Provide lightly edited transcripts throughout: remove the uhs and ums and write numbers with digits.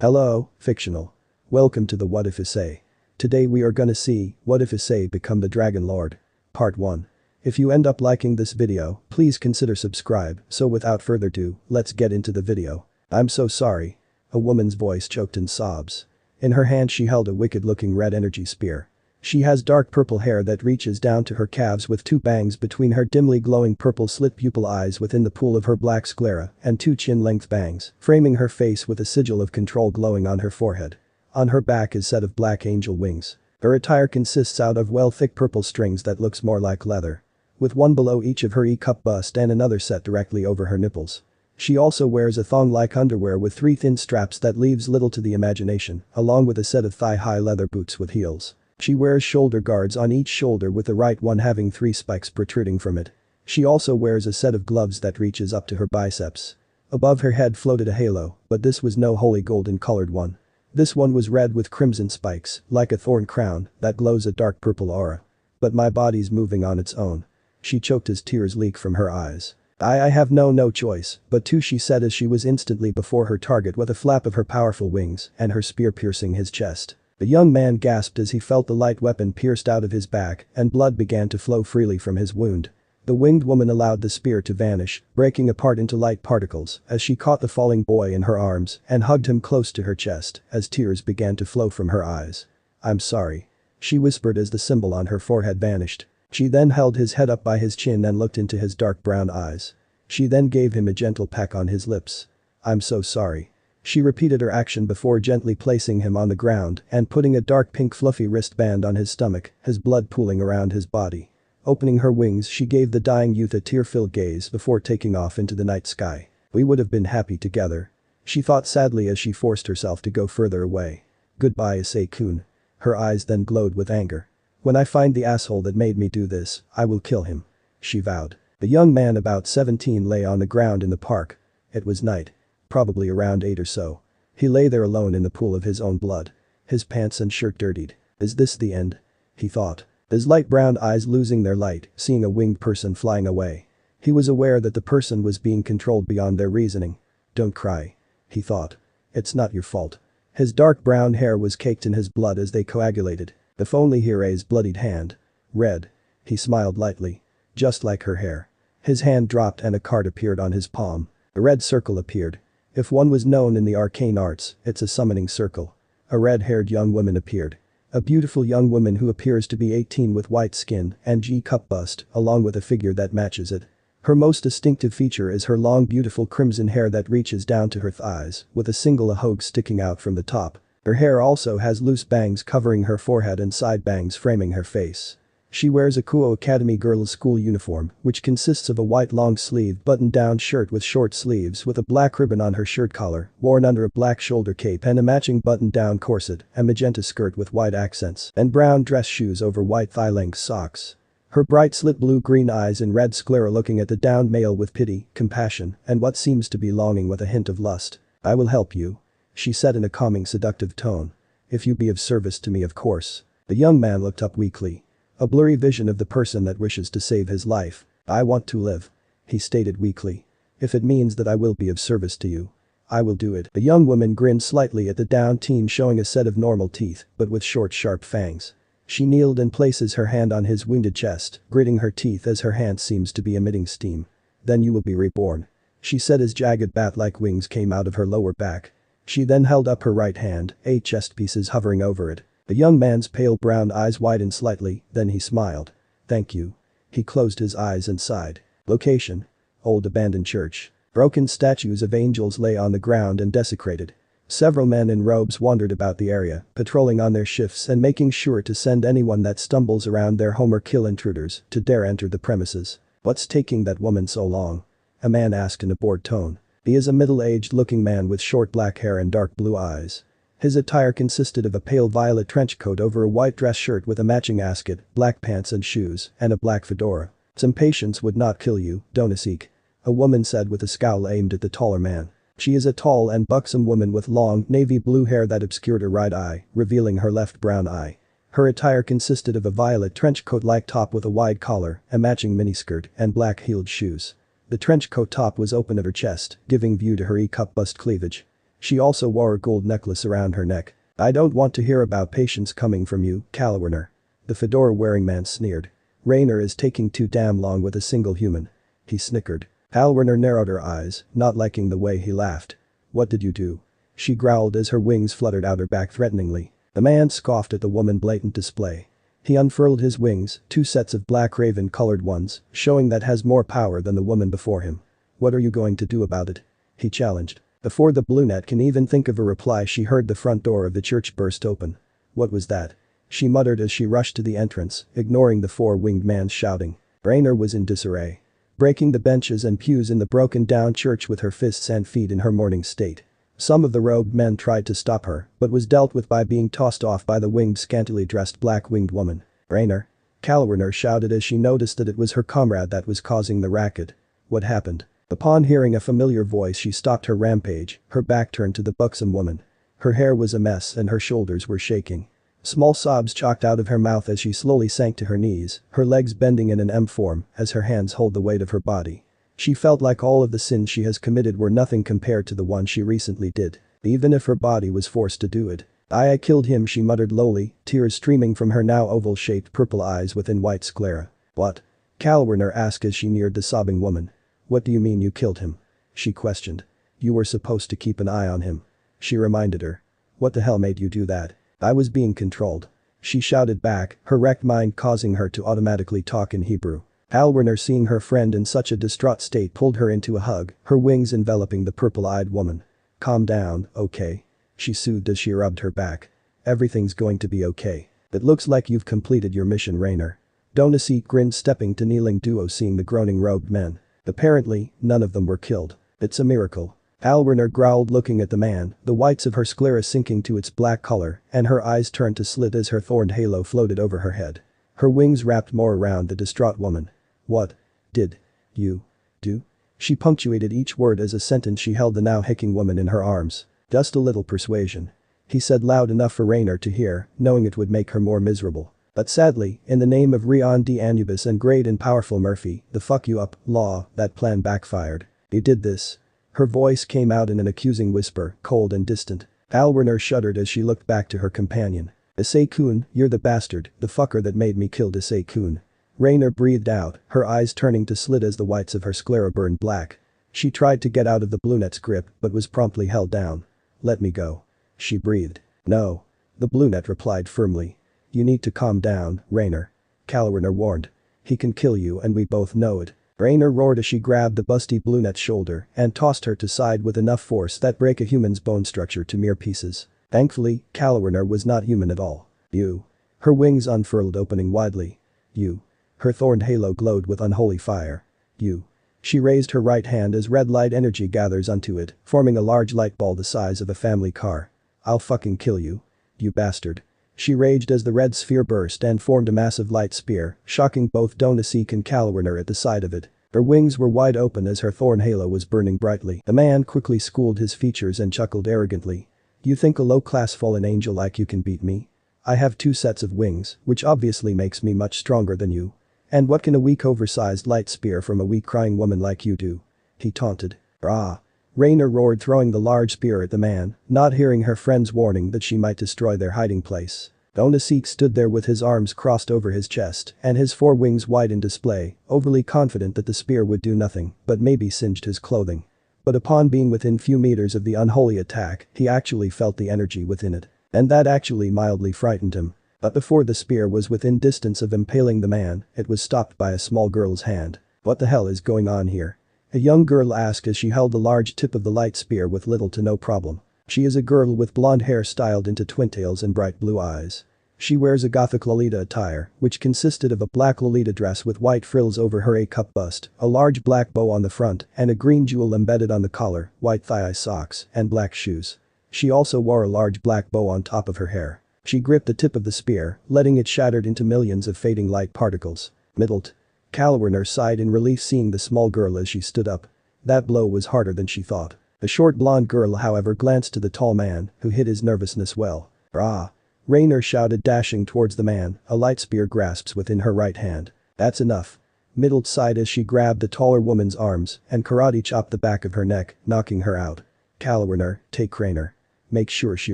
Hello, fictional. Welcome to the What If Issei. Today we are gonna see, what if Issei become the Dragon Lord? Part 1. If you end up liking this video, please consider subscribe, so without further ado, let's get into the video. I'm so sorry. A woman's voice choked in sobs. In her hand she held a wicked-looking red energy spear. She has dark purple hair that reaches down to her calves with two bangs between her dimly glowing purple slit pupil eyes within the pool of her black sclera and two chin-length bangs, framing her face with a sigil of control glowing on her forehead. On her back is set of black angel wings. Her attire consists out of thick purple strings that looks more like leather. With one below each of her E-cup bust and another set directly over her nipples. She also wears a thong-like underwear with three thin straps that leaves little to the imagination, along with a set of thigh-high leather boots with heels. She wears shoulder guards on each shoulder with the right one having three spikes protruding from it. She also wears a set of gloves that reaches up to her biceps. Above her head floated a halo, but this was no holy golden colored one. This one was red with crimson spikes, like a thorn crown, that glows a dark purple aura. But my body's moving on its own. She choked as tears leak from her eyes. I have no choice, but to, she said as she was instantly before her target with a flap of her powerful wings and her spear piercing his chest. The young man gasped as he felt the light weapon pierced out of his back and blood began to flow freely from his wound. The winged woman allowed the spear to vanish, breaking apart into light particles as she caught the falling boy in her arms and hugged him close to her chest as tears began to flow from her eyes. "I'm sorry," she whispered as the symbol on her forehead vanished. She then held his head up by his chin and looked into his dark brown eyes. She then gave him a gentle peck on his lips. "I'm so sorry." She repeated her action before gently placing him on the ground and putting a dark pink fluffy wristband on his stomach, his blood pooling around his body. Opening her wings, she gave the dying youth a tear-filled gaze before taking off into the night sky. "We would have been happy together," she thought sadly as she forced herself to go further away. "Goodbye, Issei-kun." Her eyes then glowed with anger. "When I find the asshole that made me do this, I will kill him," she vowed. The young man about 17 lay on the ground in the park. It was night. Probably around 8 or so. He lay there alone in the pool of his own blood. His pants and shirt dirtied. "Is this the end?" he thought. His light brown eyes losing their light, seeing a winged person flying away. He was aware that the person was being controlled beyond their reasoning. "Don't cry," he thought. "It's not your fault." His dark brown hair was caked in his blood as they coagulated. If only Hirai's bloodied hand. Red. He smiled lightly. Just like her hair. His hand dropped and a card appeared on his palm. A red circle appeared. If one was known in the arcane arts, it's a summoning circle. A red-haired young woman appeared. A beautiful young woman who appears to be 18 with white skin and G-cup bust, along with a figure that matches it. Her most distinctive feature is her long beautiful crimson hair that reaches down to her thighs, with a single ahogue sticking out from the top. Her hair also has loose bangs covering her forehead and side bangs framing her face. She wears a Kuo Academy girls' school uniform, which consists of a white long-sleeved button-down shirt with short sleeves with a black ribbon on her shirt collar, worn under a black shoulder cape and a matching button-down corset, a magenta skirt with white accents, and brown dress shoes over white thigh-length socks. Her bright slit blue-green eyes and red sclera looking at the downed male with pity, compassion, and what seems to be longing with a hint of lust. "I will help you," she said in a calming seductive tone. "If you be of service to me, of course." The young man looked up weakly. A blurry vision of the person that wishes to save his life. "I want to live," he stated weakly. "If it means that I will be of service to you, I will do it." The young woman grinned slightly at the downed teen showing a set of normal teeth, but with short sharp fangs. She kneeled and places her hand on his wounded chest, gritting her teeth as her hand seems to be emitting steam. "Then you will be reborn," she said as jagged bat-like wings came out of her lower back. She then held up her right hand, 8 chest pieces hovering over it. The young man's pale brown eyes widened slightly, then he smiled. "Thank you." He closed his eyes and sighed. Location. Old abandoned church. Broken statues of angels lay on the ground and desecrated. Several men in robes wandered about the area, patrolling on their shifts and making sure to send anyone that stumbles around their home or kill intruders to dare enter the premises. "What's taking that woman so long?" a man asked in a bored tone. He is a middle-aged looking man with short black hair and dark blue eyes. His attire consisted of a pale violet trench coat over a white dress shirt with a matching ascot, black pants and shoes, and a black fedora. "Some patience would not kill you, don't seek," a woman said with a scowl aimed at the taller man. She is a tall and buxom woman with long navy blue hair that obscured her right eye, revealing her left brown eye. Her attire consisted of a violet trench coat-like top with a wide collar, a matching miniskirt, and black-heeled shoes. The trench coat top was open at her chest, giving view to her E-cup bust cleavage. She also wore a gold necklace around her neck. "I don't want to hear about patience coming from you, Kalwerner." The fedora-wearing man sneered. "Rainer is taking too damn long with a single human." He snickered. Kalwerner narrowed her eyes, not liking the way he laughed. "What did you do?" She growled as her wings fluttered out her back threateningly. The man scoffed at the woman's blatant display. He unfurled his wings, 2 sets of black raven-colored ones, showing that has more power than the woman before him. "What are you going to do about it?" he challenged. Before the brunette can even think of a reply, she heard the front door of the church burst open. "What was that?" she muttered as she rushed to the entrance, ignoring the 4-winged man's shouting. Rainer was in disarray. Breaking the benches and pews in the broken-down church with her fists and feet in her morning state. Some of the robed men tried to stop her, but was dealt with by being tossed off by the winged, scantily dressed black-winged woman. "Rainer!" Kalwerner shouted as she noticed that it was her comrade that was causing the racket. "What happened?" Upon hearing a familiar voice, she stopped her rampage, her back turned to the buxom woman. Her hair was a mess and her shoulders were shaking. Small sobs chalked out of her mouth as she slowly sank to her knees, her legs bending in an M form as her hands held the weight of her body. She felt like all of the sins she has committed were nothing compared to the one she recently did, even if her body was forced to do it. I killed him," she muttered lowly, tears streaming from her now oval-shaped purple eyes within white sclera. "What?" Kalwerner asked as she neared the sobbing woman. "What do you mean you killed him?" she questioned. "You were supposed to keep an eye on him," she reminded her. "What the hell made you do that?" "I was being controlled," she shouted back, her wrecked mind causing her to automatically talk in Hebrew. Kalwerner, seeing her friend in such a distraught state, pulled her into a hug, her wings enveloping the purple-eyed woman. "Calm down, okay?" she soothed as she rubbed her back. "Everything's going to be okay. It looks like you've completed your mission, Rainer." Issei grinned, stepping to kneeling duo, seeing the groaning robed men. Apparently, none of them were killed. "It's a miracle." Kalwerner growled, looking at the man, the whites of her sclera sinking to its black color, and her eyes turned to slit as her thorned halo floated over her head. Her wings wrapped more around the distraught woman. "What did you do?" She punctuated each word as a sentence. She held the now hicking woman in her arms. "Just a little persuasion," he said loud enough for Rainer to hear, knowing it would make her more miserable. "But sadly, in the name of Reon-D-Anibis and great and powerful Murphy, the fuck you up, law, that plan backfired. You did this." Her voice came out in an accusing whisper, cold and distant. Kalwerner shuddered as she looked back to her companion. "Issei-kun, you're the bastard, the fucker that made me kill Issei-kun." Rainer breathed out, her eyes turning to slit as the whites of her sclera burned black. She tried to get out of the brunette's grip but was promptly held down. "Let me go," she breathed. "No," the brunette replied firmly. "You need to calm down, Rainer," Kalwerner warned. "He can kill you and we both know it." Rainer roared as she grabbed the busty brunette's shoulder and tossed her to side with enough force that break a human's bone structure to mere pieces. Thankfully, Kalwerner was not human at all. "You." Her wings unfurled, opening widely. "You." Her thorned halo glowed with unholy fire. "You." She raised her right hand as red light energy gathers onto it, forming a large light ball the size of a family car. "I'll fucking kill you. You bastard." She raged as the red sphere burst and formed a massive light spear, shocking both Issei and Kalwerner at the sight of it. Her wings were wide open as her thorn halo was burning brightly. The man quickly schooled his features and chuckled arrogantly. "You think a low-class fallen angel like you can beat me? I have 2 sets of wings, which obviously makes me much stronger than you. And what can a weak oversized light spear from a weak crying woman like you do?" he taunted. "Ah!" Rainer roared, throwing the large spear at the man, not hearing her friend's warning that she might destroy their hiding place. Issei stood there with his arms crossed over his chest and his 4 wings wide in display, overly confident that the spear would do nothing but maybe singed his clothing. But upon being within few meters of the unholy attack, he actually felt the energy within it. And that actually mildly frightened him. But before the spear was within distance of impaling the man, it was stopped by a small girl's hand. "What the hell is going on here?" a young girl asked as she held the large tip of the light spear with little to no problem. She is a girl with blonde hair styled into twintails and bright blue eyes. She wears a gothic Lolita attire, which consisted of a black Lolita dress with white frills over her A-cup bust, a large black bow on the front, and a green jewel embedded on the collar, white thigh-high socks, and black shoes. She also wore a large black bow on top of her hair. She gripped the tip of the spear, letting it shatter into millions of fading light particles. "Middled." Kalwerner sighed in relief, seeing the small girl as she stood up. That blow was harder than she thought. The short blonde girl, however, glanced to the tall man, who hid his nervousness well. "Ah!" Rainer shouted, dashing towards the man, a light spear grasps within her right hand. "That's enough." Middled sighed as she grabbed the taller woman's arms and karate chopped the back of her neck, knocking her out. Calawerner, take Craner. Make sure she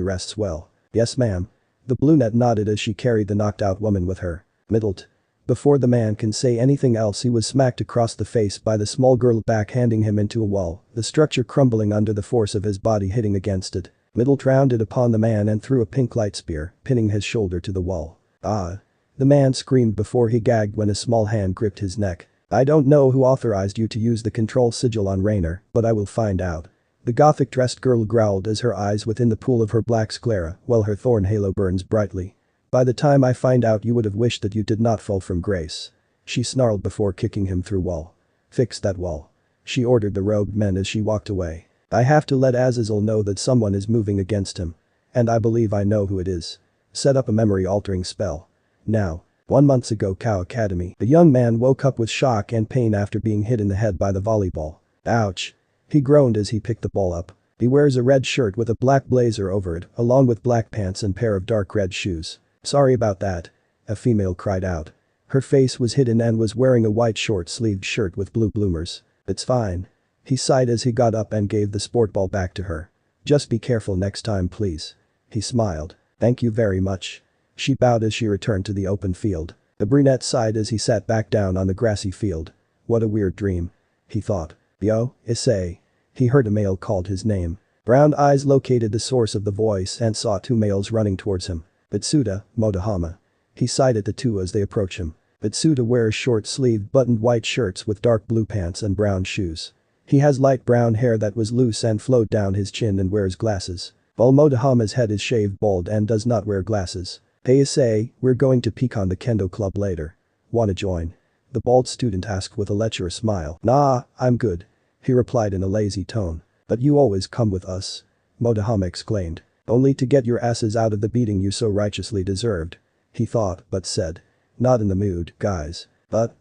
rests well. Yes ma'am. The brunette nodded as she carried the knocked out woman with her. Middled. Before the man can say anything else he was smacked across the face by the small girl backhanding him into a wall, the structure crumbling under the force of his body hitting against it. Middle rounded upon the man and threw a pink light spear, pinning his shoulder to the wall. Ah. The man screamed before he gagged when a small hand gripped his neck. I don't know who authorized you to use the control sigil on Rainer, but I will find out. The gothic-dressed girl growled as her eyes within the pool of her black sclera while her thorn halo burns brightly. By the time I find out you would have wished that you did not fall from grace. She snarled before kicking him through wall. Fix that wall. She ordered the robed men as she walked away. I have to let Azazel know that someone is moving against him. And I believe I know who it is. Set up a memory-altering spell. Now. 1 month ago Cow Academy. The young man woke up with shock and pain after being hit in the head by the volleyball. Ouch. He groaned as he picked the ball up. He wears a red shirt with a black blazer over it, along with black pants and pair of dark red shoes. Sorry about that. A female cried out. Her face was hidden and was wearing a white short-sleeved shirt with blue bloomers. It's fine. He sighed as he got up and gave the sport ball back to her. Just be careful next time please. He smiled. Thank you very much. She bowed as she returned to the open field. The brunette sighed as he sat back down on the grassy field. What a weird dream. He thought. Yo, Issei. He heard a male called his name. Brown eyes located the source of the voice and saw 2 males running towards him. Bitsuda, Motohama. He sighed at the 2 as they approached him. Bitsuda wears short-sleeved buttoned white shirts with dark blue pants and brown shoes. He has light brown hair that was loose and flowed down his chin and wears glasses. While Motohama's head is shaved bald and does not wear glasses. Hey Issei, we're going to peek on the kendo club later. Wanna join? The bald student asked with a lecherous smile. Nah, I'm good. He replied in a lazy tone. But you always come with us. Motohama exclaimed. Only to get your asses out of the beating you so righteously deserved. He thought, but said. Not in the mood, guys. But.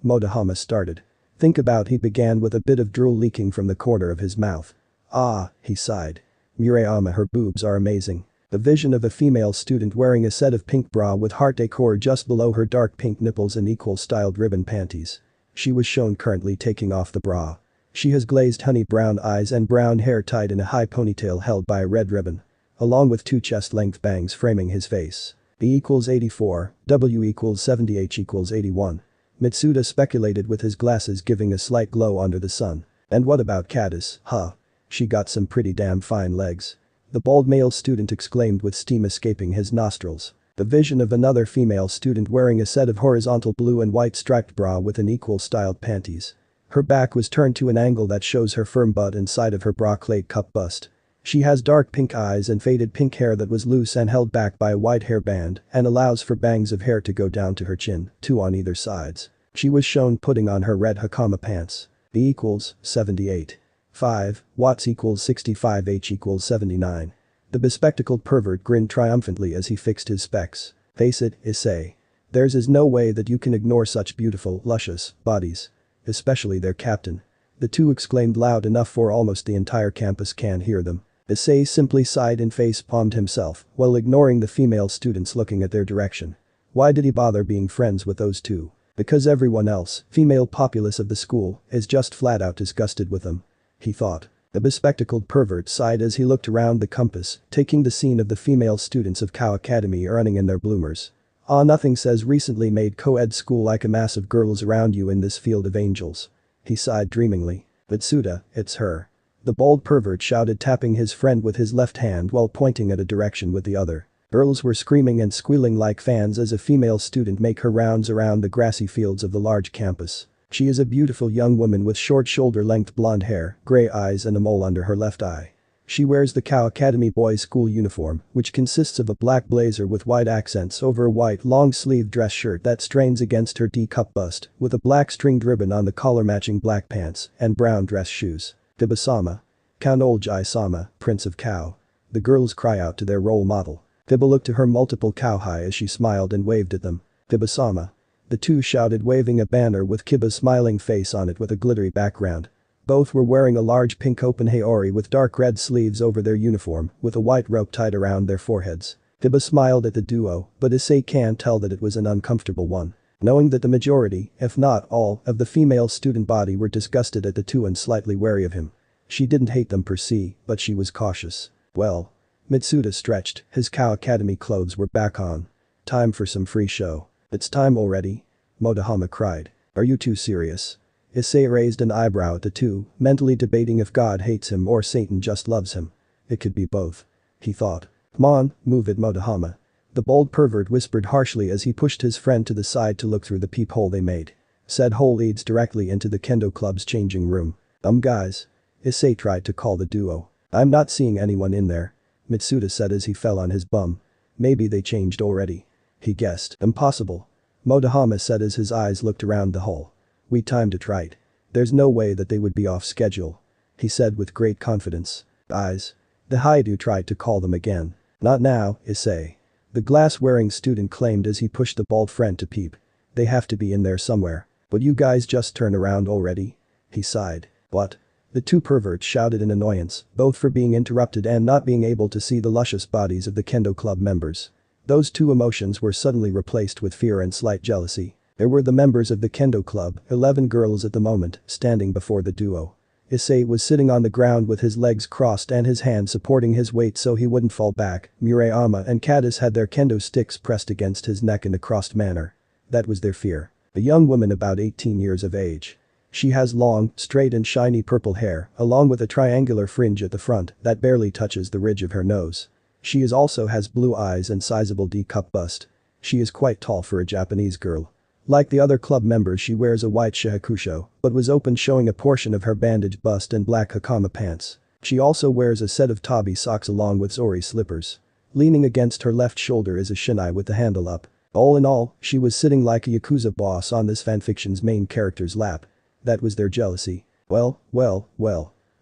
Motohama started. Think about he began with a bit of drool leaking from the corner of his mouth. Ah, he sighed. Murayama, her boobs are amazing. The vision of a female student wearing a set of pink bra with heart decor just below her dark pink nipples and equal-styled ribbon panties. She was shown currently taking off the bra. She has glazed honey brown eyes and brown hair tied in a high ponytail held by a red ribbon. Along with 2 chest-length bangs framing his face. B equals 84, W equals 70, H equals 81. Mitsuda speculated with his glasses giving a slight glow under the sun. And what about Caddis, huh? She got some pretty damn fine legs. The bald male student exclaimed with steam escaping his nostrils. The vision of another female student wearing a set of horizontal blue and white striped bra with an equal-styled panties. Her back was turned to an angle that shows her firm butt and side of her bra clad cup bust. She has dark pink eyes and faded pink hair that was loose and held back by a white hairband and allows for bangs of hair to go down to her chin, 2 on either sides. She was shown putting on her red hakama pants. B equals 78. 5, watts equals 65, H equals 79. The bespectacled pervert grinned triumphantly as he fixed his specs. Face it, Issei. There's is no way that you can ignore such beautiful, luscious bodies. Especially their captain. The 2 exclaimed loud enough for almost the entire campus can hear them. Issei simply sighed and face-palmed himself while ignoring the female students looking at their direction. Why did he bother being friends with those 2? Because everyone else, female populace of the school, is just flat out disgusted with them. He thought. The bespectacled pervert sighed as he looked around the campus, taking the scene of the female students of Cow Academy running in their bloomers. Ah, nothing says recently made co-ed school like a mass of girls around you in this field of angels. He sighed dreamingly. Bitsuda, it's her. The bald pervert shouted, tapping his friend with his left hand while pointing at a direction with the other. Girls were screaming and squealing like fans as a female student make her rounds around the grassy fields of the large campus. She is a beautiful young woman with short shoulder-length blonde hair, gray eyes and a mole under her left eye. She wears the Cow Academy boys' school uniform, which consists of a black blazer with white accents over a white long-sleeved dress shirt that strains against her D-cup bust, with a black stringed ribbon on the collar matching black pants, and brown dress shoes. Tiba-sama. Kanolji-sama, Prince of Cow. The girls cry out to their role model. Tiba looked to her multiple cowhai as she smiled and waved at them. Tiba-sama. The 2 shouted, waving a banner with Kiba's smiling face on it with a glittery background. Both were wearing a large pink open haori with dark red sleeves over their uniform, with a white rope tied around their foreheads. Tiba smiled at the duo, but Issei can't tell that it was an uncomfortable one. Knowing that the majority, if not all, of the female student body were disgusted at the 2 and slightly wary of him. She didn't hate them per se, but she was cautious. Well. Mitsuda stretched, his Cow Academy clothes were back on. Time for some free show. It's time already? Motohama cried. Are you too serious? Issei raised an eyebrow at the two, mentally debating if God hates him or Satan just loves him. It could be both. He thought. Come on, move it, Motohama. The bold pervert whispered harshly as he pushed his friend to the side to look through the peephole they made. Said hole leads directly into the kendo club's changing room. Guys. Issei tried to call the duo. I'm not seeing anyone in there. Mitsuda said as he fell on his bum. Maybe they changed already. He guessed. Impossible. Motohama said as his eyes looked around the hall. We timed it right. There's no way that they would be off schedule. He said with great confidence. Eyes. The Hyoudou tried to call them again. Not now, Issei. The glass-wearing student claimed as he pushed the bald friend to peep. They have to be in there somewhere. Would you guys just turn around already? He sighed. What? The two perverts shouted in annoyance, both for being interrupted and not being able to see the luscious bodies of the kendo club members. Those two emotions were suddenly replaced with fear and slight jealousy. There were the members of the kendo club, 11 girls at the moment, standing before the duo. Issei was sitting on the ground with his legs crossed and his hand supporting his weight so he wouldn't fall back. Murayama and Kadis had their kendo sticks pressed against his neck in a crossed manner. That was their fear. A young woman about 18 years of age. She has long, straight and shiny purple hair, along with a triangular fringe at the front that barely touches the ridge of her nose. She also has blue eyes and sizable D-cup bust. She is quite tall for a Japanese girl. Like the other club members, she wears a white shihakusho, but was open, showing a portion of her bandaged bust and black hakama pants. She also wears a set of tabi socks along with zori slippers. Leaning against her left shoulder is a shinai with the handle up. All in all, she was sitting like a Yakuza boss on this fanfiction's main character's lap. That was their jealousy. Well.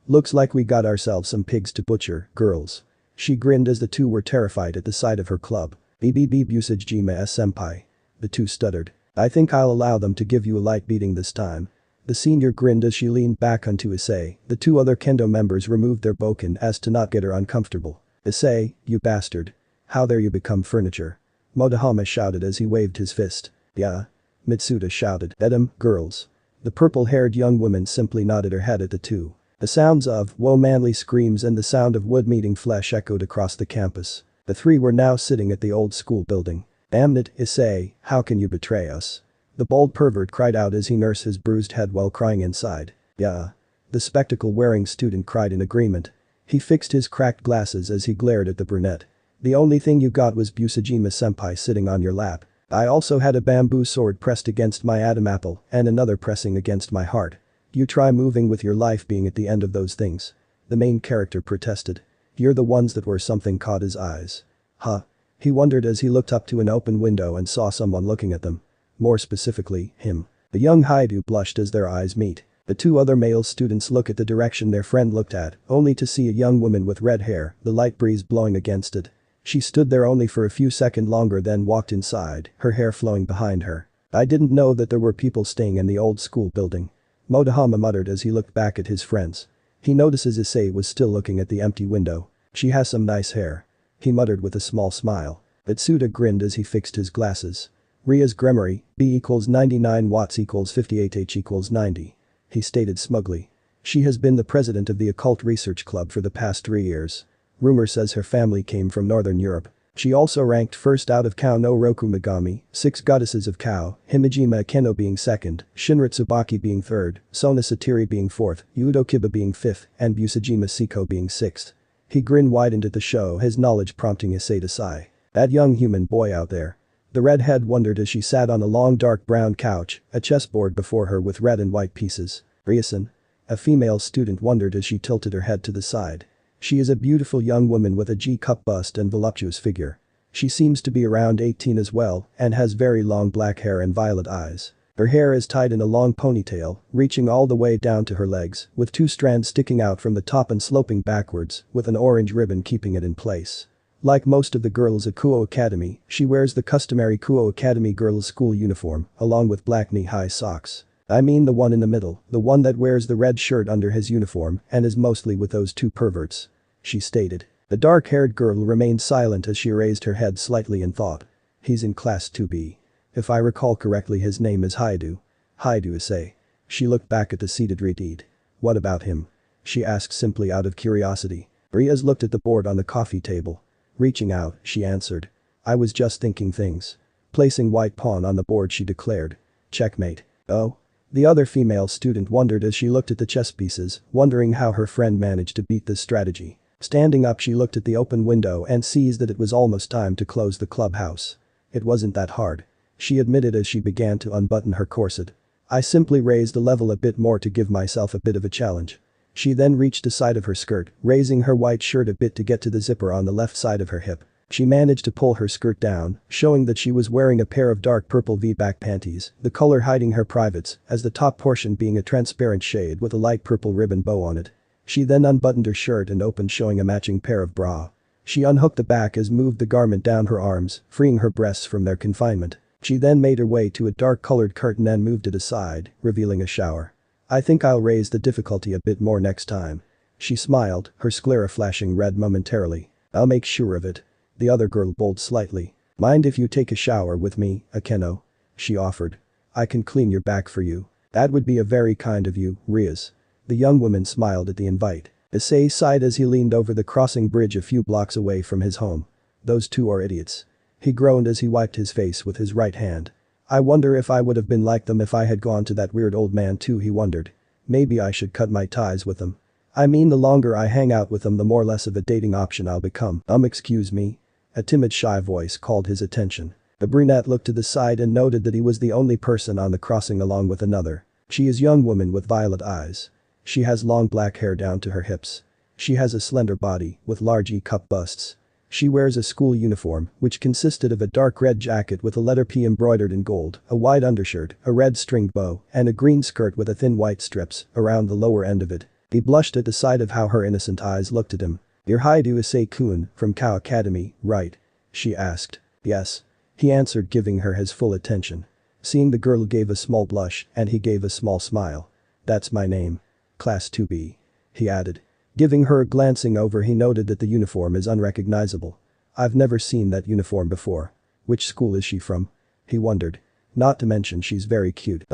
Looks like we got ourselves some pigs to butcher, girls. She grinned as the two were terrified at the sight of her club. BBB Busajima senpai. The two stuttered. I think I'll allow them to give you a light beating this time. The senior grinned as she leaned back onto Issei. The two other kendo members removed their bokken as to not get her uncomfortable. Issei, you bastard. How dare you become furniture? Motohama shouted as he waved his fist. Yeah. Mitsuda shouted at him, girls. The purple-haired young woman simply nodded her head at the two. The sounds of "whoa" manly screams and the sound of wood meeting flesh echoed across the campus. The three were now sitting at the old school building. Damn it, Issei, how can you betray us? The bold pervert cried out as he nursed his bruised head while crying inside. Yeah. The spectacle-wearing student cried in agreement. He fixed his cracked glasses as he glared at the brunette. The only thing you got was Busajima-senpai sitting on your lap. I also had a bamboo sword pressed against my Adam apple and another pressing against my heart. You try moving with your life being at the end of those things. The main character protested. You're the ones that were. Something caught his eyes. Huh? He wondered as he looked up to an open window and saw someone looking at them. More specifically, him. The young Hyoudou blushed as their eyes meet. The two other male students look at the direction their friend looked at, only to see a young woman with red hair, the light breeze blowing against it. She stood there only for a few seconds longer then walked inside, her hair flowing behind her. I didn't know that there were people staying in the old school building. Motohama muttered as he looked back at his friends. He notices Issei was still looking at the empty window. She has some nice hair. He muttered with a small smile. Mitsuda grinned as he fixed his glasses. Ria's Gremory, B equals 99 watts equals 58 H equals 90. He stated smugly. She has been the president of the Occult Research Club for the past 3 years. Rumor says her family came from Northern Europe. She also ranked first out of Kao no Roku Megami, 6 goddesses of Kao, Himejima Akeno being second, Shinra Tsubaki being third, Sona Satiri being fourth, Hyoudou Kiba being fifth, and Busajima Siko being sixth. He grinned widened at the show, his knowledge prompting Issei to sigh. That young human boy out there. The redhead wondered as she sat on a long dark brown couch, a chessboard before her with red and white pieces. Ryosen? A female student wondered as she tilted her head to the side. She is a beautiful young woman with a G-cup bust and voluptuous figure. She seems to be around 18 as well and has very long black hair and violet eyes. Her hair is tied in a long ponytail, reaching all the way down to her legs, with 2 strands sticking out from the top and sloping backwards, with an orange ribbon keeping it in place. Like most of the girls at Kuo Academy, she wears the customary Kuo Academy girls' school uniform, along with black knee-high socks. I mean the one in the middle, the one that wears the red shirt under his uniform and is mostly with those 2 perverts. She stated. The dark-haired girl remained silent as she raised her head slightly in thought. He's in class 2B. If I recall correctly his name is Hyoudou. Hyoudo Issei. She looked back at the seated redhead. What about him? She asked simply out of curiosity. Riaz looked at the board on the coffee table. Reaching out, she answered. I was just thinking things. Placing white pawn on the board, she declared. Checkmate. Oh? The other female student wondered as she looked at the chess pieces, wondering how her friend managed to beat this strategy. Standing up, she looked at the open window and sees that it was almost time to close the clubhouse. It wasn't that hard. She admitted as she began to unbutton her corset. I simply raised the level a bit more to give myself a bit of a challenge. She then reached the side of her skirt, raising her white shirt a bit to get to the zipper on the left side of her hip. She managed to pull her skirt down, showing that she was wearing a pair of dark purple V-back panties, the color hiding her privates, as the top portion being a transparent shade with a light purple ribbon bow on it. She then unbuttoned her shirt and opened, showing a matching pair of bra. She unhooked the back as moved the garment down her arms, freeing her breasts from their confinement. She then made her way to a dark-colored curtain and moved it aside, revealing a shower. I think I'll raise the difficulty a bit more next time. She smiled, her sclera flashing red momentarily. I'll make sure of it. The other girl bowled slightly. Mind if you take a shower with me, Akeno? She offered. I can clean your back for you. That would be a very kind of you, Riaz. The young woman smiled at the invite. Issei sighed as he leaned over the crossing bridge a few blocks away from his home. Those two are idiots. He groaned as he wiped his face with his right hand. I wonder if I would have been like them if I had gone to that weird old man too, he wondered. Maybe I should cut my ties with them. I mean, the longer I hang out with them, the more less of a dating option I'll become. Excuse me? A timid, shy voice called his attention. The brunette looked to the side and noted that he was the only person on the crossing along with another. She is a young woman with violet eyes. She has long black hair down to her hips. She has a slender body with large E-cup busts. She wears a school uniform, which consisted of a dark red jacket with a letter P embroidered in gold, a white undershirt, a red stringed bow, and a green skirt with a thin white strips around the lower end of it. He blushed at the sight of how her innocent eyes looked at him. You're Hyoudo Issei-kun, from Kao Academy, right? She asked. Yes. He answered, giving her his full attention. Seeing the girl gave a small blush, and he gave a small smile. That's my name. Class 2B. He added. Giving her a glancing over, he noted that the uniform is unrecognizable. I've never seen that uniform before. Which school is she from? He wondered. Not to mention she's very cute.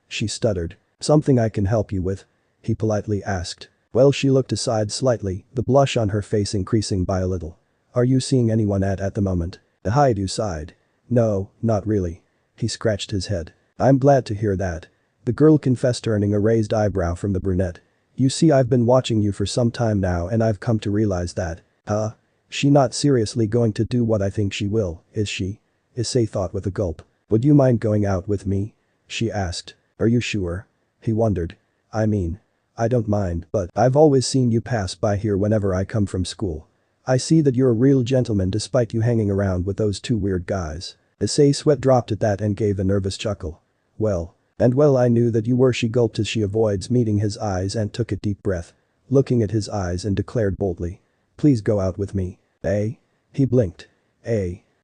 She stuttered. Something I can help you with? He politely asked. Well, she looked aside slightly, the blush on her face increasing by a little. Are you seeing anyone at the moment? The Hyoudou sighed. No, not really. He scratched his head. I'm glad to hear that. The girl confessed, earning a raised eyebrow from the brunette. You see, I've been watching you for some time now and I've come to realize that. She not seriously going to do what I think she will, is she? Issei thought with a gulp. Would you mind going out with me? She asked. Are you sure? He wondered. I mean, I don't mind, but I've always seen you pass by here whenever I come from school. I see that you're a real gentleman despite you hanging around with those two weird guys. Issei's sweat dropped at that and gave a nervous chuckle. Well, I knew that you were, she gulped as she avoids meeting his eyes and took a deep breath. Looking at his eyes and declared boldly. Please go out with me. He blinked.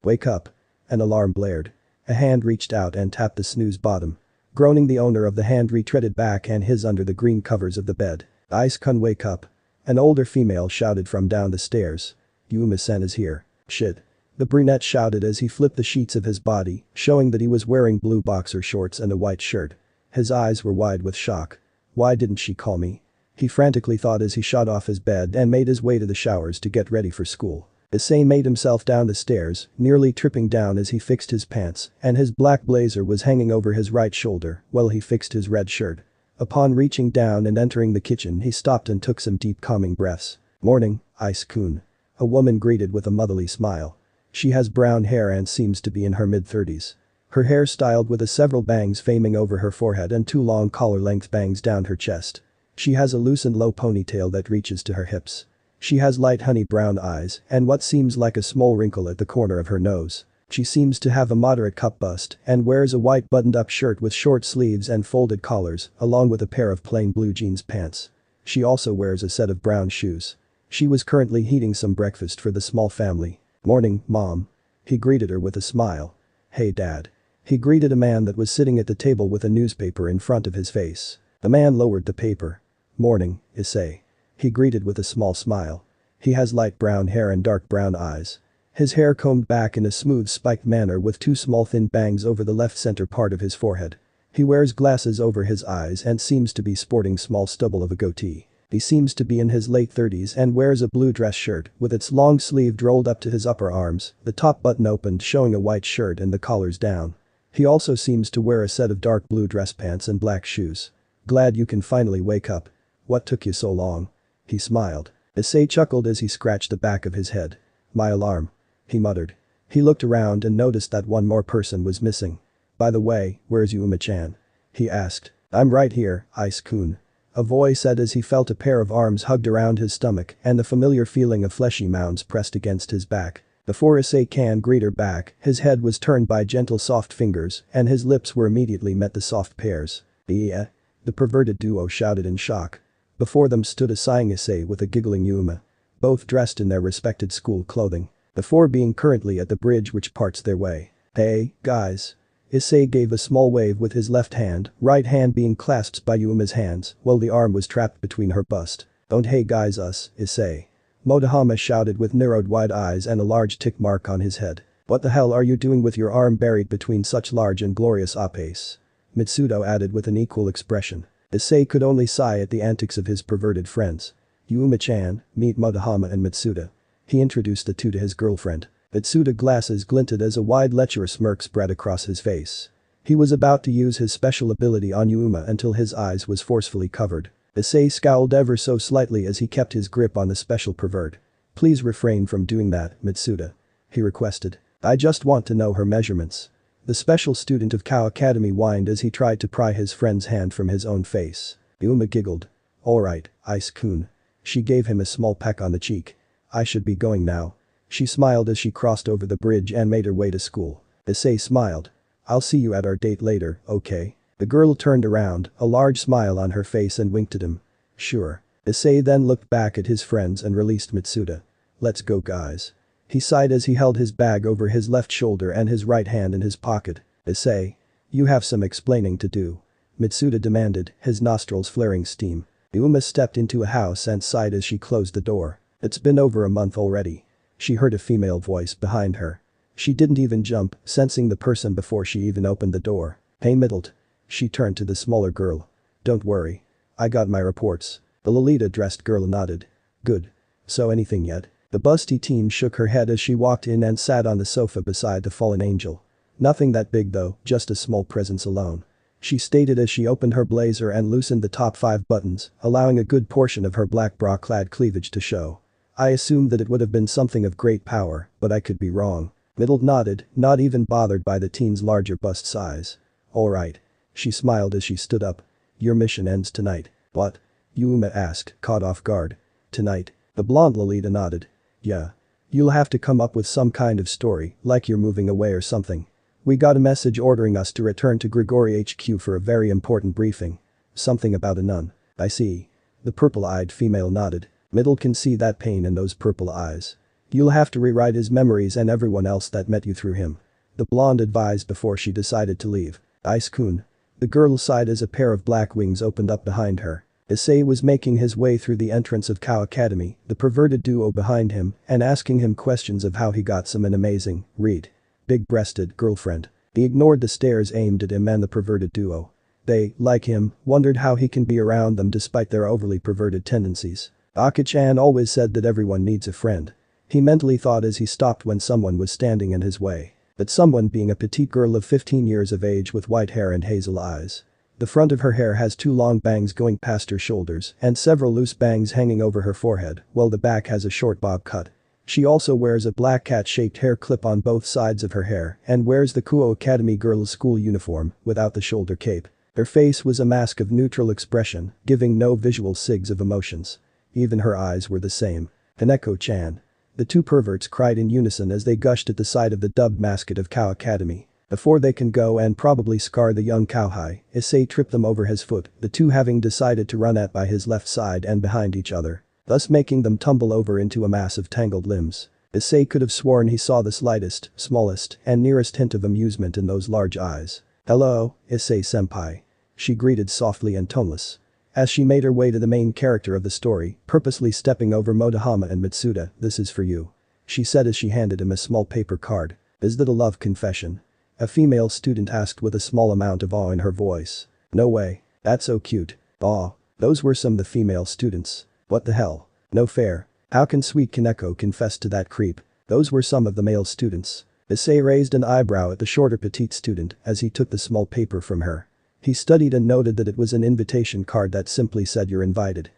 Wake up. An alarm blared. A hand reached out and tapped the snooze bottom. Groaning, the owner of the hand retreated back and hid under the green covers of the bed. Ice-kun, wake up. An older female shouted from down the stairs. Yuma-sen is here. Shit. The brunette shouted as he flipped the sheets of his body, showing that he was wearing blue boxer shorts and a white shirt. His eyes were wide with shock. Why didn't she call me? He frantically thought as he shot off his bed and made his way to the showers to get ready for school. Issei made himself down the stairs, nearly tripping down as he fixed his pants, and his black blazer was hanging over his right shoulder while he fixed his red shirt. Upon reaching down and entering the kitchen, he stopped and took some deep calming breaths. Morning, Ice-kun. A woman greeted with a motherly smile. She has brown hair and seems to be in her mid-30s. Her hair styled with several bangs flaming over her forehead and two long collar-length bangs down her chest. She has a loose and low ponytail that reaches to her hips. She has light honey brown eyes and what seems like a small wrinkle at the corner of her nose. She seems to have a moderate cup bust and wears a white buttoned-up shirt with short sleeves and folded collars, along with a pair of plain blue jeans pants. She also wears a set of brown shoes. She was currently heating some breakfast for the small family. Morning, Mom. He greeted her with a smile. Hey, Dad. He greeted a man that was sitting at the table with a newspaper in front of his face. The man lowered the paper. Morning, Issei. He greeted with a small smile. He has light brown hair and dark brown eyes. His hair combed back in a smooth spiked manner with two small thin bangs over the left center part of his forehead. He wears glasses over his eyes and seems to be sporting small stubble of a goatee. He seems to be in his late 30s and wears a blue dress shirt with its long sleeve rolled up to his upper arms, the top button opened showing a white shirt and the collars down. He also seems to wear a set of dark blue dress pants and black shoes. Glad you can finally wake up. What took you so long? He smiled. Issei chuckled as he scratched the back of his head. My alarm. He muttered. He looked around and noticed that one more person was missing. By the way, where's Yuma-chan? He asked. I'm right here, Ice-kun. A voice said as he felt a pair of arms hugged around his stomach and the familiar feeling of fleshy mounds pressed against his back. Before Issei can greet her back, his head was turned by gentle soft fingers and his lips were immediately met the soft pears. Yeah? The perverted duo shouted in shock. Before them stood a sighing Issei with a giggling Yuma. Both dressed in their respected school clothing. The four being currently at the bridge which parts their way. Hey, guys. Issei gave a small wave with his left hand, right hand being clasped by Yuma's hands, while the arm was trapped between her bust. Don't hey guys us, Issei. Motohama shouted with narrowed wide eyes and a large tick mark on his head. What the hell are you doing with your arm buried between such large and glorious apes? Mitsudo added with an equal expression. Issei could only sigh at the antics of his perverted friends. Yuma-chan, meet Motohama and Mitsuda. He introduced the two to his girlfriend. Mitsuda glasses glinted as a wide lecherous smirk spread across his face. He was about to use his special ability on Yuma until his eyes was forcefully covered. Issei scowled ever so slightly as he kept his grip on the special pervert. Please refrain from doing that, Mitsuda. He requested. I just want to know her measurements. The special student of Cow Academy whined as he tried to pry his friend's hand from his own face. Yuma giggled. Alright, Ice-kun. She gave him a small peck on the cheek. I should be going now. She smiled as she crossed over the bridge and made her way to school. Issei smiled. I'll see you at our date later, okay? The girl turned around, a large smile on her face and winked at him. Sure. Issei then looked back at his friends and released Mitsuda. Let's go guys. He sighed as he held his bag over his left shoulder and his right hand in his pocket. Issei. You have some explaining to do. Mitsuda demanded, his nostrils flaring steam. Yuma stepped into a house and sighed as she closed the door. It's been over a month already. She heard a female voice behind her. She didn't even jump, sensing the person before she even opened the door. Hey middled. She turned to the smaller girl. Don't worry. I got my reports. The Lolita-dressed girl nodded. Good. So anything yet? The busty teen shook her head as she walked in and sat on the sofa beside the fallen angel. Nothing that big though, just a small presence alone. She stated as she opened her blazer and loosened the top 5 buttons, allowing a good portion of her black bra-clad cleavage to show. I assumed that it would have been something of great power, but I could be wrong. Middle nodded, not even bothered by the teen's larger bust size. Alright. She smiled as she stood up. Your mission ends tonight. What? Yuma asked, caught off guard. Tonight. The blonde Lolita nodded. Yeah. You'll have to come up with some kind of story, like you're moving away or something. We got a message ordering us to return to Grigori HQ for a very important briefing. Something about a nun. I see. The purple-eyed female nodded. Middle can see that pain in those purple eyes. You'll have to rewrite his memories and everyone else that met you through him. The blonde advised before she decided to leave. Ice-kun. The girl sighed as a pair of black wings opened up behind her. Issei was making his way through the entrance of Cow Academy, the perverted duo behind him, and asking him questions of how he got some an amazing, big-breasted girlfriend. He ignored the stares aimed at him and the perverted duo. They, like him, wondered how he can be around them despite their overly perverted tendencies. Aki-chan always said that everyone needs a friend. He mentally thought as he stopped when someone was standing in his way. That someone being a petite girl of 15 years of age with white hair and hazel eyes. The front of her hair has 2 long bangs going past her shoulders and several loose bangs hanging over her forehead, while the back has a short bob cut. She also wears a black cat-shaped hair clip on both sides of her hair and wears the Kuo Academy girls' school uniform without the shoulder cape. Her face was a mask of neutral expression, giving no visual sigs of emotions. Even her eyes were the same. Haneko-chan. The 2 perverts cried in unison as they gushed at the sight of the dubbed mascot of Cow Academy. Before they can go and probably scar the young cowhide, Issei tripped them over his foot, the 2 having decided to run at by his left side and behind each other, thus making them tumble over into a mass of tangled limbs. Issei could have sworn he saw the slightest, smallest, and nearest hint of amusement in those large eyes. Hello, Issei-senpai. She greeted softly and toneless. As she made her way to the main character of the story, purposely stepping over Motohama and Mitsuda, this is for you. She said as she handed him a small paper card. Is that a love confession? A female student asked with a small amount of awe in her voice. No way. That's so cute. Aw. Those were some of the female students. What the hell? No fair. How can sweet Kaneko confess to that creep? Those were some of the male students. Issei raised an eyebrow at the shorter petite student as he took the small paper from her. He studied and noted that it was an invitation card that simply said you're invited.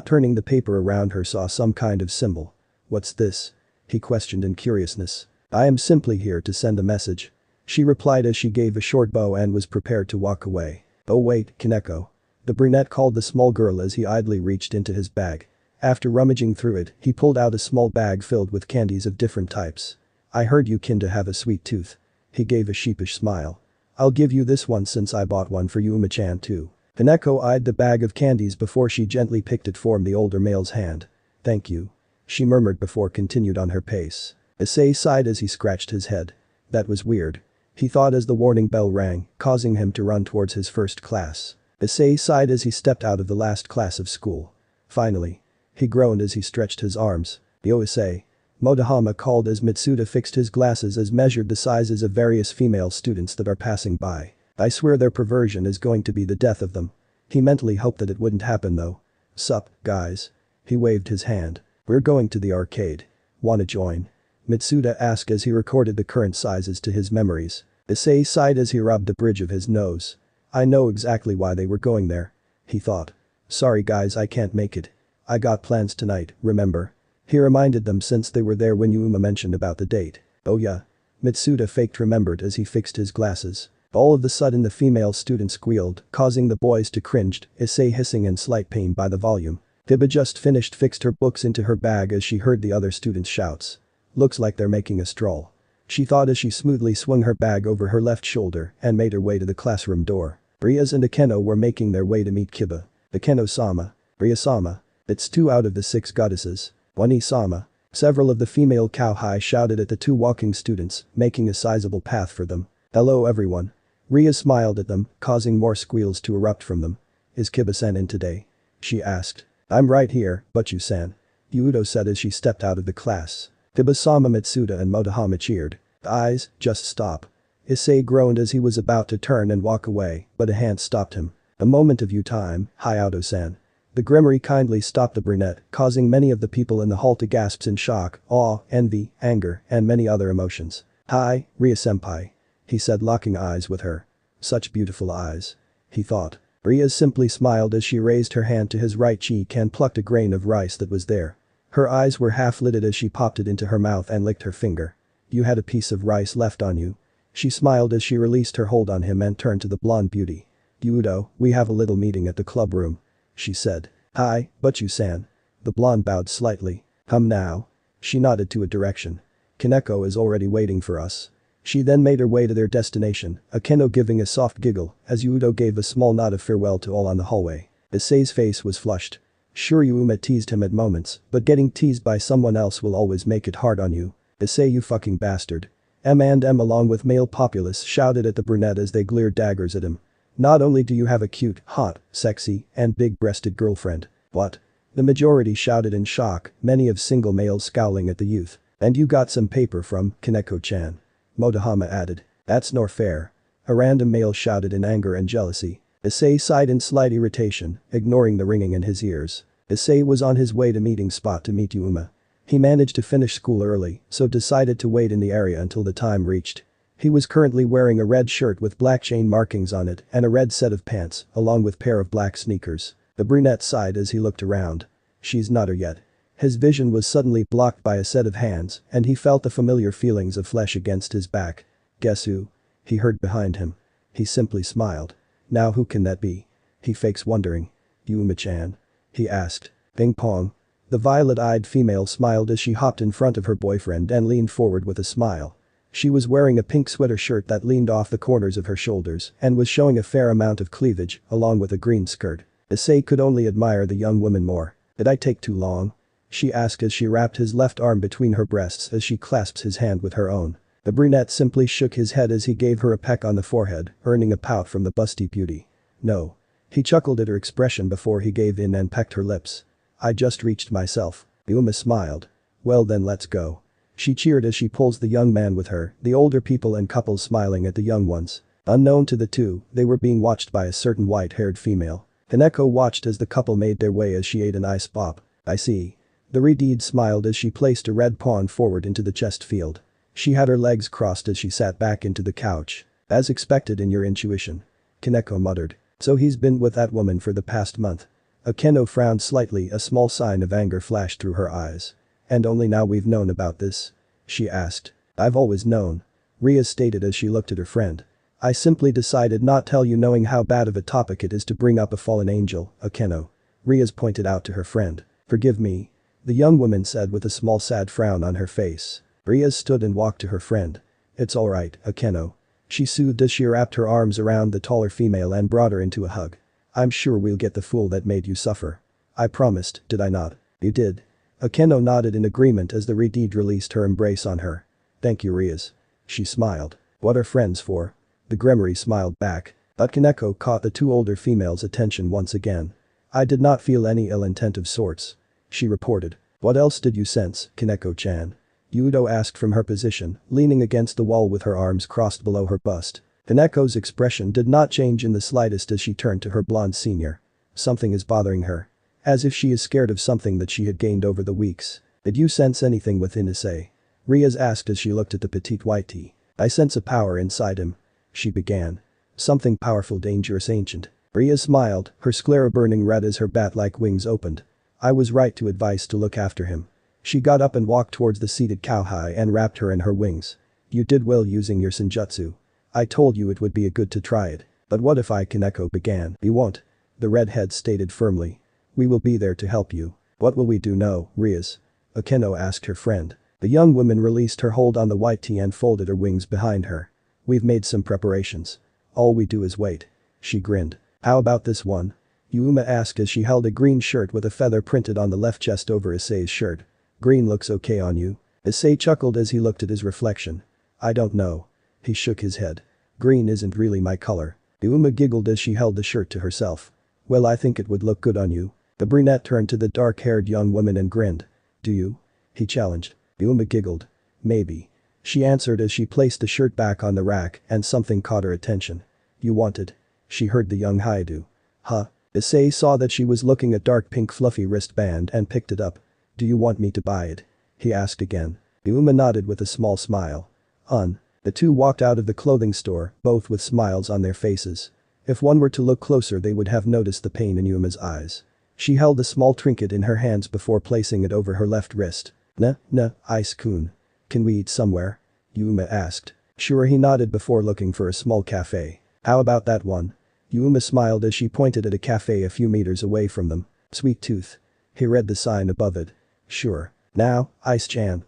Turning the paper around her saw some kind of symbol. What's this? He questioned in curiousness. I am simply here to send a message. She replied as she gave a short bow and was prepared to walk away. Oh wait, Kaneko. The brunette called the small girl as he idly reached into his bag. After rummaging through it, he pulled out a small bag filled with candies of different types. I heard you kinda have a sweet tooth. He gave a sheepish smile. I'll give you this one since I bought one for you Uma-chan too. Kaneko eyed the bag of candies before she gently picked it from the older male's hand. Thank you. She murmured before continued on her pace. Issei sighed as he scratched his head. That was weird. He thought as the warning bell rang, causing him to run towards his first class. Issei sighed as he stepped out of the last class of school. Finally. He groaned as he stretched his arms. Yo Issei. Motohama called as Mitsuda fixed his glasses as measured the sizes of various female students that are passing by. I swear their perversion is going to be the death of them. He mentally hoped that it wouldn't happen though. Sup, guys. He waved his hand. We're going to the arcade. Wanna join? Mitsuda asked as he recorded the current sizes to his memories. Issei sighed as he rubbed the bridge of his nose. I know exactly why they were going there. He thought. Sorry guys I can't make it. I got plans tonight, remember? He reminded them since they were there when Yuma mentioned about the date. Oh yeah. Mitsuda faked remembered as he fixed his glasses. All of a sudden the female student squealed, causing the boys to cringe, Issei hissing in slight pain by the volume. Tiba just finished fixed her books into her bag as she heard the other students' shouts. Looks like they're making a stroll. She thought as she smoothly swung her bag over her left shoulder and made her way to the classroom door. Rias and Akeno were making their way to meet Kiba. Akeno-sama. Ria-sama. It's 2 out of the 6 goddesses. Wani-sama. Several of the female cowhai shouted at the 2 walking students, making a sizable path for them. Hello everyone. Ria smiled at them, causing more squeals to erupt from them. Is Kiba-san in today? She asked. I'm right here, but you-san. Hyoudou said as she stepped out of the class. Kiba-sama Mitsuda and Motohama cheered. Eyes, just stop. Issei groaned as he was about to turn and walk away, but a hand stopped him. A moment of you time, Hyoudou-san. The grimoire kindly stopped the brunette, causing many of the people in the hall to gasp in shock, awe, envy, anger, and many other emotions. Hi, Ria-senpai. He said locking eyes with her. Such beautiful eyes. He thought. Ria simply smiled as she raised her hand to his right cheek and plucked a grain of rice that was there. Her eyes were half-lidded as she popped it into her mouth and licked her finger. You had a piece of rice left on you. She smiled as she released her hold on him and turned to the blonde beauty. Hyoudou, we have a little meeting at the club room. She said. Hi, but you-san. The blonde bowed slightly. Come now. She nodded to a direction. Kaneko is already waiting for us. She then made her way to their destination, Akeno giving a soft giggle as Hyoudou gave a small nod of farewell to all on the hallway. Issei's face was flushed. Sure Yuma teased him at moments, but getting teased by someone else will always make it hard on you. Issei you fucking bastard. M&M along with male populace shouted at the brunette as they glared daggers at him. Not only do you have a cute, hot, sexy, and big-breasted girlfriend. What? The majority shouted in shock, many of single males scowling at the youth. And you got some paper from Kaneko-chan. Motohama added. That's nor fair. A random male shouted in anger and jealousy. Issei sighed in slight irritation, ignoring the ringing in his ears. Issei was on his way to meeting spot to meet Yuma. He managed to finish school early, so decided to wait in the area until the time reached. He was currently wearing a red shirt with black chain markings on it and a red set of pants, along with pair of black sneakers. The brunette sighed as he looked around. She's not her yet. His vision was suddenly blocked by a set of hands and he felt the familiar feelings of flesh against his back. Guess who? He heard behind him. He simply smiled. Now who can that be? He fakes wondering. Yuma-chan? He asked. Ping pong. The violet-eyed female smiled as she hopped in front of her boyfriend and leaned forward with a smile. She was wearing a pink sweater shirt that leaned off the corners of her shoulders and was showing a fair amount of cleavage, along with a green skirt. Issei could only admire the young woman more. Did I take too long? She asked as she wrapped his left arm between her breasts as she clasped his hand with her own. The brunette simply shook his head as he gave her a peck on the forehead, earning a pout from the busty beauty. No. He chuckled at her expression before he gave in and pecked her lips. I just reached myself. Yuma smiled. Well then let's go. She cheered as she pulls the young man with her, the older people and couples smiling at the young ones. Unknown to the two, they were being watched by a certain white-haired female. Kaneko watched as the couple made their way as she ate an ice pop. I see. The Redeed smiled as she placed a red pawn forward into the chest field. She had her legs crossed as she sat back into the couch. As expected in your intuition. Kaneko muttered. So he's been with that woman for the past month. Akeno frowned slightly, a small sign of anger flashed through her eyes. And only now we've known about this? She asked. I've always known. Ria stated as she looked at her friend. I simply decided not tell you knowing how bad of a topic it is to bring up a fallen angel, Akeno. Rias pointed out to her friend. Forgive me. The young woman said with a small sad frown on her face. Rias stood and walked to her friend. It's alright, Akeno. She soothed as she wrapped her arms around the taller female and brought her into a hug. I'm sure we'll get the fool that made you suffer. I promised, did I not? You did. Akeno nodded in agreement as the Redeed released her embrace on her. Thank you, Rias. She smiled. What are friends for? The Gremory smiled back. But Kaneko caught the two older females' attention once again. I did not feel any ill intent of sorts. She reported. What else did you sense, Kaneko-chan? Hyoudou asked from her position, leaning against the wall with her arms crossed below her bust. Kaneko's expression did not change in the slightest as she turned to her blonde senior. Something is bothering her. As if she is scared of something that she had gained over the weeks. Did you sense anything within Issei? Rias asked as she looked at the petite whitey. I sense a power inside him. She began. Something powerful, dangerous, ancient. Rias smiled, her sclera burning red as her bat-like wings opened. I was right to advise to look after him. She got up and walked towards the seated cowhide and wrapped her in her wings. You did well using your senjutsu. I told you it would be good to try it. But what if I Kaneko began? You won't. The redhead stated firmly. We will be there to help you. What will we do now, Rias? Akeno asked her friend. The young woman released her hold on the white tea and folded her wings behind her. We've made some preparations. All we do is wait. She grinned. How about this one? Yuma asked as she held a green shirt with a feather printed on the left chest over Issei's shirt. Green looks okay on you. Issei chuckled as he looked at his reflection. I don't know. He shook his head. Green isn't really my color. Yuma giggled as she held the shirt to herself. Well, I think it would look good on you. The brunette turned to the dark-haired young woman and grinned. Do you? He challenged. Yuma giggled. Maybe. She answered as she placed the shirt back on the rack and something caught her attention. You want it? She heard the young Hyoudou. Huh? Issei saw that she was looking at dark pink fluffy wristband and picked it up. Do you want me to buy it? He asked again. Yuma nodded with a small smile. The two walked out of the clothing store, both with smiles on their faces. If one were to look closer they would have noticed the pain in Yuma's eyes. She held a small trinket in her hands before placing it over her left wrist. Ice-kun. Can we eat somewhere? Yuma asked. Sure, he nodded before looking for a small cafe. How about that one? Yuma smiled as she pointed at a cafe a few meters away from them. Sweet Tooth. He read the sign above it. Sure. Now, Ice-chan,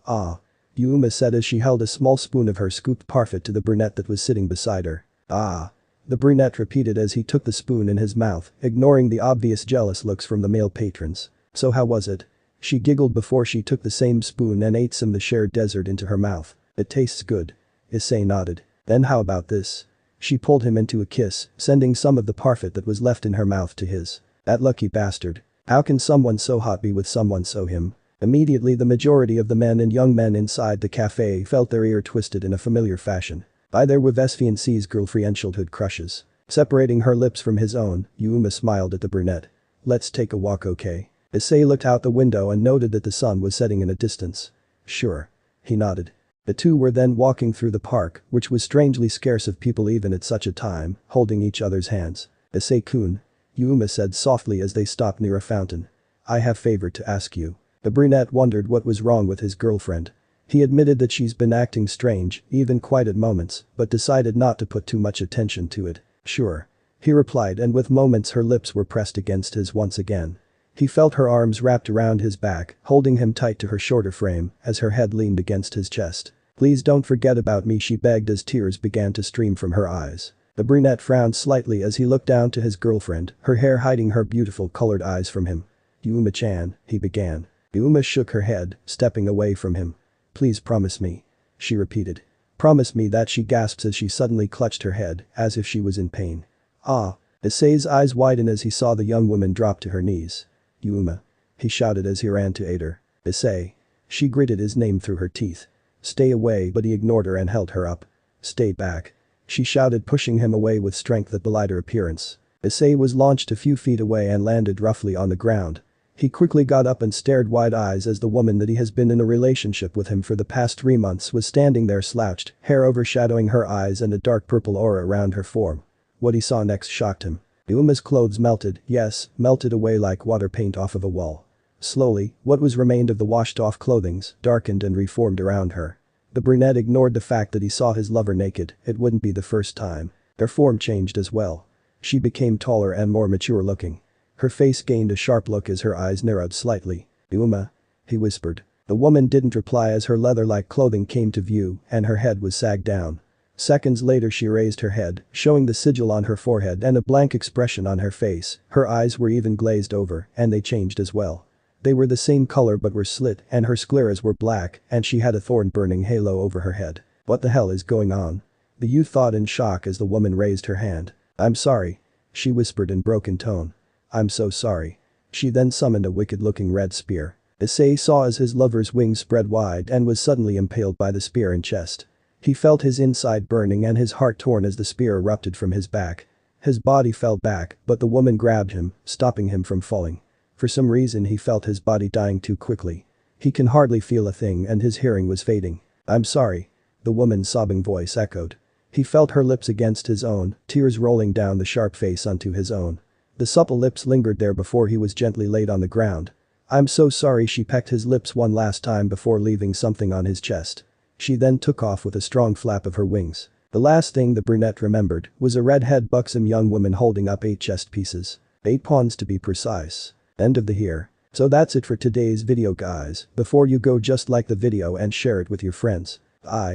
Yuma said as she held a small spoon of her scooped parfait to the brunette that was sitting beside her. The brunette repeated as he took the spoon in his mouth, ignoring the obvious jealous looks from the male patrons. So how was it? She giggled before she took the same spoon and ate some of the shared dessert into her mouth. It tastes good. Issei nodded. Then how about this? She pulled him into a kiss, sending some of the parfait that was left in her mouth to his. That lucky bastard. How can someone so hot be with someone so him? Immediately the majority of the men and young men inside the cafe felt their ear twisted in a familiar fashion. By their with Vesfiance's girlfriendhood crushes. Separating her lips from his own, Yuma smiled at the brunette. Let's take a walk, okay? Issei looked out the window and noted that the sun was setting in a distance. Sure. He nodded. The two were then walking through the park, which was strangely scarce of people even at such a time, holding each other's hands. Issei-kun. Yuma said softly as they stopped near a fountain. I have favor to ask you. The brunette wondered what was wrong with his girlfriend. He admitted that she's been acting strange, even quite at moments, but decided not to put too much attention to it. Sure. He replied, and with moments her lips were pressed against his once again. He felt her arms wrapped around his back, holding him tight to her shorter frame as her head leaned against his chest. Please don't forget about me, she begged as tears began to stream from her eyes. The brunette frowned slightly as he looked down to his girlfriend, her hair hiding her beautiful colored eyes from him. Yuma-chan, he began. Yuma shook her head, stepping away from him. Please promise me. She repeated. Promise me that, she gasped as she suddenly clutched her head, as if she was in pain. Issei's eyes widened as he saw the young woman drop to her knees. Yuma. He shouted as he ran to aid her. Issei. She gritted his name through her teeth. Stay away, but he ignored her and held her up. Stay back. She shouted, pushing him away with strength that belied her appearance. Issei was launched a few feet away and landed roughly on the ground. He quickly got up and stared wide eyes as the woman that he has been in a relationship with him for the past 3 months was standing there slouched, hair overshadowing her eyes and a dark purple aura around her form. What he saw next shocked him. Uma's clothes melted, yes, melted away like water paint off of a wall. Slowly, what was remained of the washed-off clothings darkened and reformed around her. The brunette ignored the fact that he saw his lover naked, it wouldn't be the first time. Their form changed as well. She became taller and more mature-looking. Her face gained a sharp look as her eyes narrowed slightly. "Uma?" he whispered. The woman didn't reply as her leather-like clothing came to view and her head was sagged down. Seconds later she raised her head, showing the sigil on her forehead and a blank expression on her face. Her eyes were even glazed over and they changed as well. They were the same color but were slit and her scleras were black and she had a thorn-burning halo over her head. What the hell is going on? The youth thought in shock as the woman raised her hand. "I'm sorry," she whispered in broken tone. "I'm so sorry." She then summoned a wicked-looking red spear. Issei saw as his lover's wings spread wide and was suddenly impaled by the spear in chest. He felt his inside burning and his heart torn as the spear erupted from his back. His body fell back, but the woman grabbed him, stopping him from falling. For some reason he felt his body dying too quickly. He can hardly feel a thing and his hearing was fading. "I'm sorry," the woman's sobbing voice echoed. He felt her lips against his own, tears rolling down the sharp face onto his own. The supple lips lingered there before he was gently laid on the ground. "I'm so sorry," she pecked his lips one last time before leaving something on his chest. She then took off with a strong flap of her wings. The last thing the brunette remembered was a red-haired buxom young woman holding up 8 chest pieces. 8 pawns to be precise. End of the here. So that's it for today's video guys. Before you go, just like the video and share it with your friends. Bye.